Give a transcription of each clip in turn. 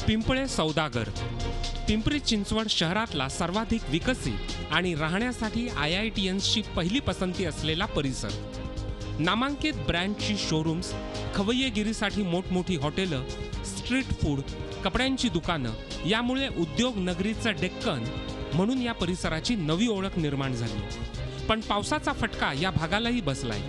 पिंपळे सौदागर पिंपरी चिंचवड शहरातला सर्वाधिक विकसित आणि राहण्यासाठी IITiansची पहिली पसंती असलेला परिसर। नामांकित ब्रँडची शोरूम्स, खवय्येगिरीसाठी मोठमोठी हॉटेलं, स्ट्रीट फूड, कपड्यांची दुकानं यामुळे उद्योग नगरीचं डेक्कन म्हणून या परिसराची नवी ओळख निर्माण झाली। पण पावसाचा फटका या भागालाही बसलाय।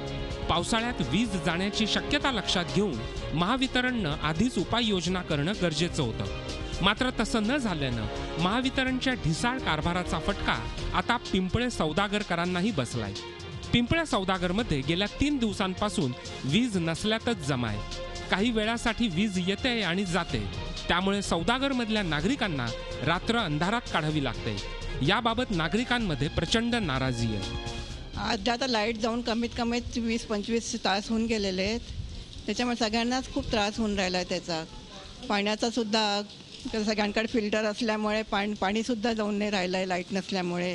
पावसाळ्यात वीज जाण्याची शक्यता लक्षात घेऊन महावितरणनं आधीच उपाययोजना करणं गरजेचं होतं। मात्र तसं न झाल्यानं महावितरणच्या ढिसाळ कारभाराचा फटका आता पिंपळे सौदागरकरांनाही बसलाय। पिंपळे सौदागरमध्ये गेल्या 3 दिवसांपासून वीज नसल्यातच जमाय। काही वेळासाठी वीज येते आणि जाते, त्यामुळे सौदागरमधल्या नागरिकांना रात्र अंधारात काढावी लागते। याबाबत नागरिकांमध्ये प्रचंड नाराजी आहे। आज आता लाईट जाऊन कमीत कमी 20-25 तास होऊन गेलेले आहेत। त्याच्यामुळे सगळ्यांनाच खूप त्रास होऊन राहिला आहे त्याचा। पाण्याचा सुद्धा सगळ्यांकडे फिल्टर असल्यामुळे पाणीसुद्धा जाऊन नाही राहिलं आहे लाईट नसल्यामुळे।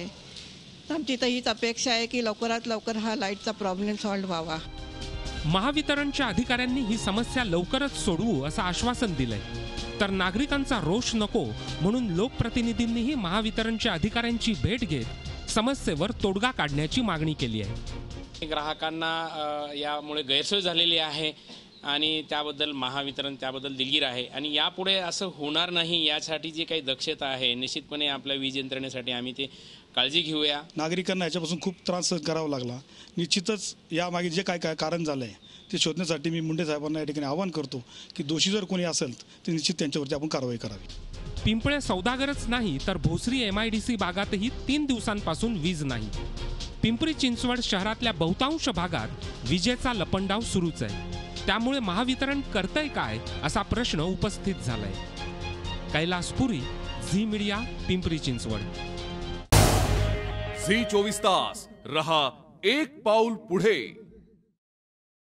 आमची तर हीच अपेक्षा आहे की लवकरात लवकर हा लाईटचा प्रॉब्लेम सॉल्व्ह व्हावा। महावितरणच्या अधिकाऱ्यांनी ही समस्या लवकरच सोडवू असं आश्वासन दिलंय, तर नागरिकांचा रोष नको म्हणून लोकप्रतिनिधींनीही महावितरणच्या अधिकाऱ्यांची भेट घेत समस्येवर तोडगा काढण्याची मागणी केली आहे। ग्राहकांना यामुळे गैरसोय झालेली आहे आणि त्याबद्दल महावितरण त्याबद्दल दिलगीर आहे आणि यापुढे असं होणार नाही यासाठी जी काही दक्षता आहे निश्चितपणे आपल्या वीज यंत्रणेसाठी आम्ही ते काळजी घेऊया। नागरिकांना याच्यापासून खूप त्रास करावा लागला। निश्चितच यामागे जे काय काय कारण झालं आहे ते शोधण्यासाठी मी मुंडे साहेबांना या ठिकाणी आवाहन करतो की दोषी जर कोणी असेल तर निश्चित त्यांच्यावरती आपण कारवाई करावी। पिंपळे सौदागरच नाही तर भोसरी MIDC भागातही 3 दिवसांपासून वीज नाही। पिंपरी चिंचवड शहरातल्या बहुतांश भागात विजेचा लपंडाव सुरूच आहे। त्यामुळे महावितरण करतंय काय असा प्रश्न उपस्थित झालाय। कैलासपुरी, झी मीडिया, पिंपरी चिंचवड। झी 24 तास रहा एक पाऊल पुढे।